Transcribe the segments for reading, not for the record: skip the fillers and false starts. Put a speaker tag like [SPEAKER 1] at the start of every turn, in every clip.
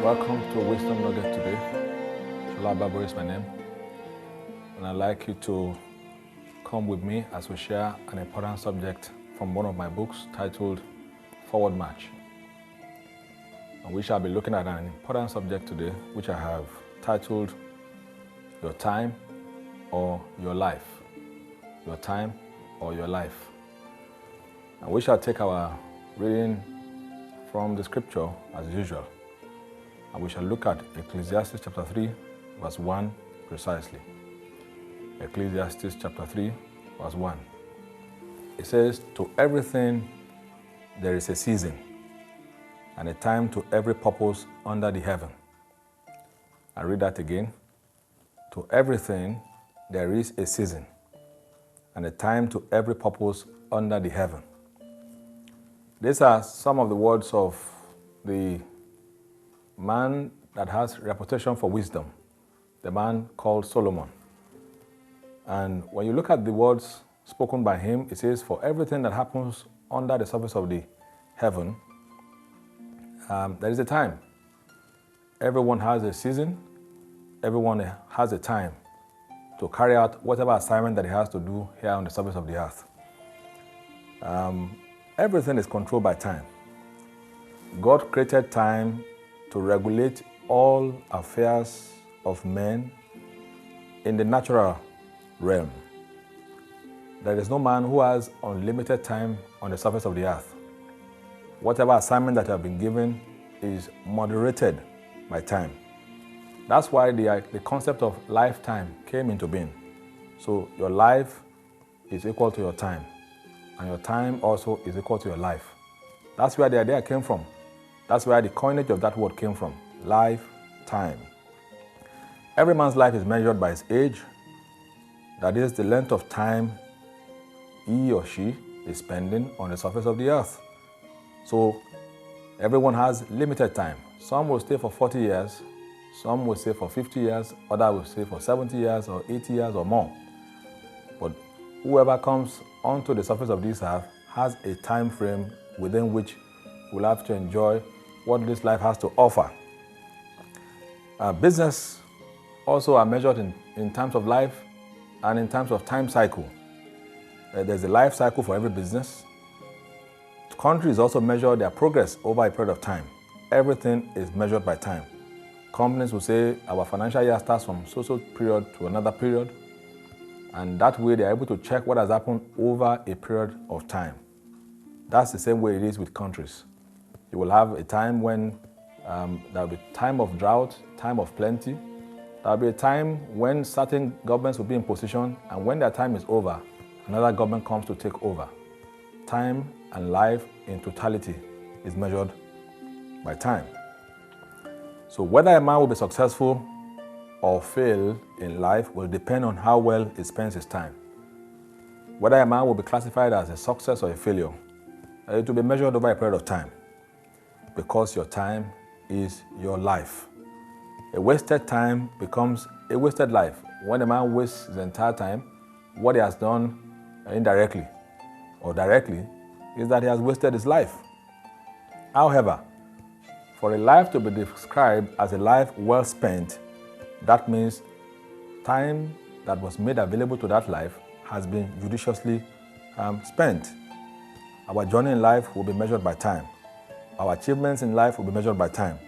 [SPEAKER 1] Welcome to Wisdom Nugget Today. Shola Babu is my name, and I'd like you to come with me as we share an important subject from one of my books titled Forward March. And we shall be looking at an important subject today, which I have titled Your Time or Your Life. Your Time or Your Life. And we shall take our reading from the scripture as usual. And we shall look at Ecclesiastes chapter 3, verse 1 precisely. Ecclesiastes chapter 3, verse 1. It says, "To everything there is a season, and a time to every purpose under the heaven." I read that again. To everything there is a season, and a time to every purpose under the heaven. These are some of the words of the man that has reputation for wisdom, the man called Solomon. And when you look at the words spoken by him, it says, for everything that happens under the surface of the heaven, there is a time. Everyone has a season. Everyone has a time to carry out whatever assignment that he has to do here on the surface of the earth. Everything is controlled by time. God created time to regulate all affairs of men in the natural realm. There is no man who has unlimited time on the surface of the earth. Whatever assignment that you have been given is moderated by time. That's why the concept of lifetime came into being. So your life is equal to your time, and your time also is equal to your life. That's where the idea came from. That's where the coinage of that word came from. Lifetime. Every man's life is measured by his age. That is the length of time he or she is spending on the surface of the earth. So everyone has limited time. Some will stay for 40 years. Some will stay for 50 years. Others will stay for 70 years or 80 years or more. But whoever comes onto the surface of this earth has a time frame within which we'll have to enjoy what this life has to offer. Business also are measured in terms of life and in terms of time cycle. There's a life cycle for every business. Countries also measure their progress over a period of time. Everything is measured by time. Companies will say our financial year starts from so period to another period, and that way they are able to check what has happened over a period of time. That's the same way it is with countries. You will have a time when there will be time of drought, time of plenty. There will be a time when certain governments will be in position, and when their time is over, another government comes to take over. Time and life in totality is measured by time. So whether a man will be successful or fail in life will depend on how well he spends his time. Whether a man will be classified as a success or a failure, it will be measured over a period of time, because your time is your life. A wasted time becomes a wasted life. When a man wastes his entire time, what he has done indirectly or directly is that he has wasted his life. However, for a life to be described as a life well spent, that means time that was made available to that life has been judiciously spent. Our journey in life will be measured by time. Our achievements in life will be measured by time.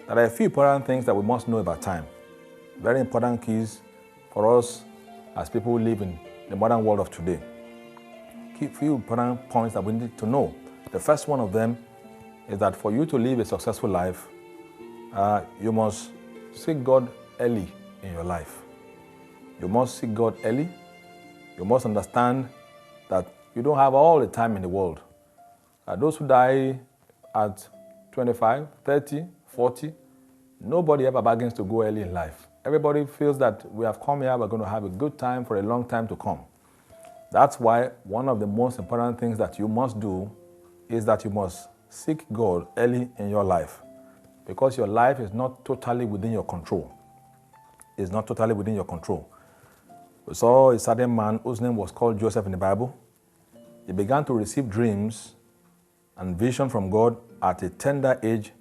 [SPEAKER 1] There are a few important things that we must know about time. Very important keys for us as people who live in the modern world of today. Few important points that we need to know. The first one of them is that for you to live a successful life, you must seek God early in your life. You must seek God early. You must understand that you don't have all the time in the world. Those who die at 25, 30, 40, nobody ever bargains to go early in life. Everybody feels that we have come here, we're going to have a good time for a long time to come. That's why one of the most important things that you must do is that you must seek God early in your life, because your life is not totally within your control. It's not totally within your control. We saw a certain man whose name was called Joseph in the Bible. He began to receive dreams and vision from God at a tender age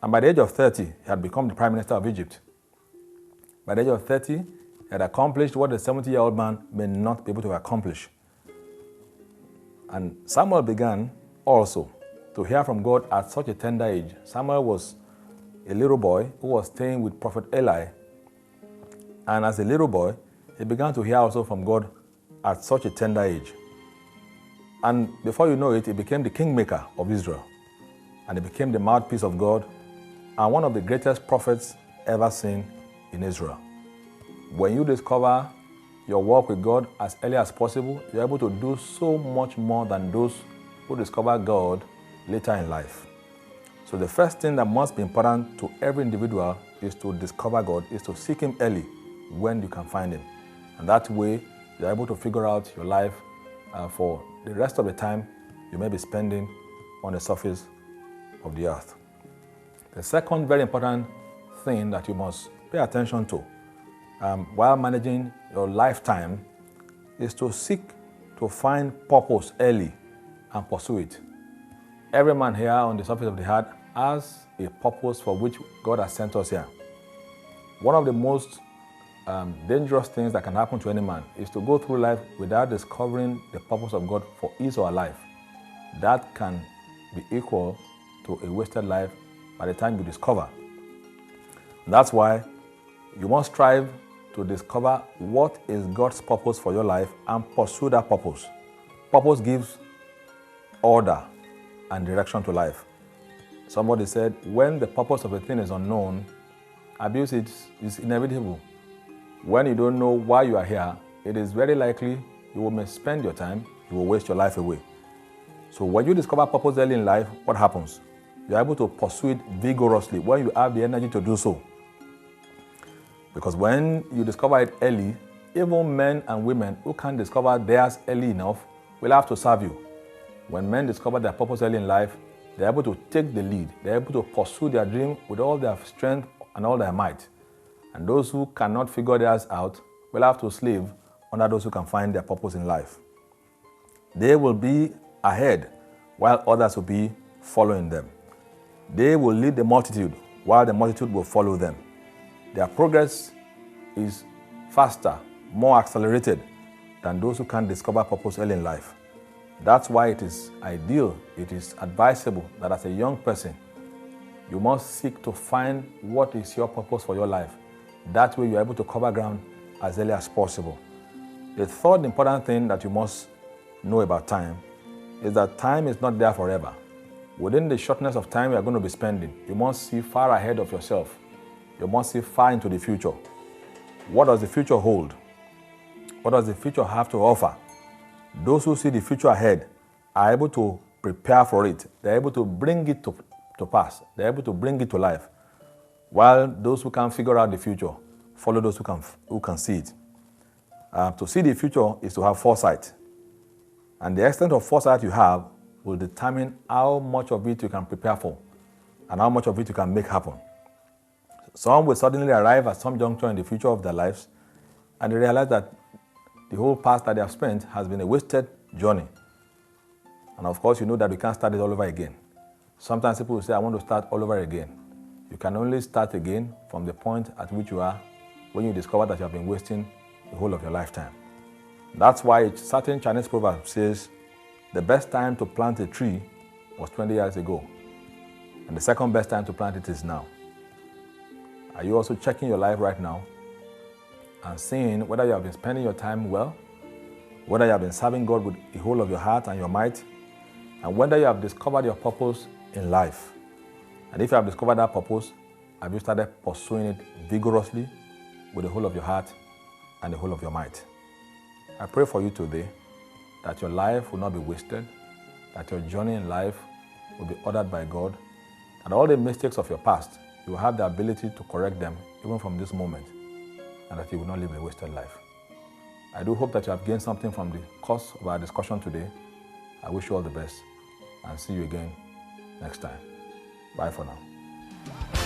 [SPEAKER 1] And by the age of 30, he had become the prime minister of Egypt. By the age of 30, he had accomplished what a 70-year-old man may not be able to accomplish. And Samuel began also to hear from God at such a tender age. Samuel was a little boy who was staying with Prophet Eli. And as a little boy, he began to hear also from God at such a tender age. And before you know it, he became the kingmaker of Israel. And he became the mouthpiece of God and one of the greatest prophets ever seen in Israel. When you discover your walk with God as early as possible, you're able to do so much more than those who discover God later in life. So the first thing that must be important to every individual is to discover God, is to seek Him early when you can find Him. And that way, you're able to figure out your life for the rest of the time you may be spending on the surface of the earth. The second very important thing that you must pay attention to while managing your lifetime is to seek to find purpose early and pursue it. Every man here on the surface of the earth has a purpose for which God has sent us here. One of the most dangerous things that can happen to any man is to go through life without discovering the purpose of God for his or her life. That can be equal to a wasted life by the time you discover. That's why you must strive to discover what is God's purpose for your life and pursue that purpose. Purpose gives order and direction to life. Somebody said, when the purpose of a thing is unknown, abuse is inevitable. When you don't know why you are here, it is very likely you will misspend your time, you will waste your life away. So when you discover purpose early in life, what happens? You're able to pursue it vigorously when you have the energy to do so. Because when you discover it early, even men and women who can't discover theirs early enough will have to serve you. When men discover their purpose early in life, they're able to take the lead. They're able to pursue their dream with all their strength and all their might. And those who cannot figure theirs out will have to slave under those who can find their purpose in life. They will be ahead while others will be following them. They will lead the multitude while the multitude will follow them. Their progress is faster, more accelerated than those who can't discover purpose early in life. That's why it is ideal, it is advisable that as a young person, you must seek to find what is your purpose for your life. That way you're able to cover ground as early as possible. The third important thing that you must know about time is that time is not there forever. Within the shortness of time you're going to be spending, you must see far ahead of yourself. You must see far into the future. What does the future hold? What does the future have to offer? Those who see the future ahead are able to prepare for it. They're able to bring it to pass. They're able to bring it to life. While those who can't figure out the future follow those who can see it. To see the future is to have foresight. And the extent of foresight you have will determine how much of it you can prepare for and how much of it you can make happen. Some will suddenly arrive at some juncture in the future of their lives and they realize that the whole past that they have spent has been a wasted journey. And of course, you know that we can't start it all over again. Sometimes people will say, I want to start all over again. You can only start again from the point at which you are when you discover that you have been wasting the whole of your lifetime. That's why a certain Chinese proverb says, the best time to plant a tree was 20 years ago. And the second best time to plant it is now. Are you also checking your life right now and seeing whether you have been spending your time well, whether you have been serving God with the whole of your heart and your might, and whether you have discovered your purpose in life? And if you have discovered that purpose, have you started pursuing it vigorously with the whole of your heart and the whole of your might? I pray for you today that your life will not be wasted, that your journey in life will be ordered by God, and all the mistakes of your past, you will have the ability to correct them even from this moment, and that you will not live a wasted life. I do hope that you have gained something from the course of our discussion today. I wish you all the best and see you again next time. Bye for now.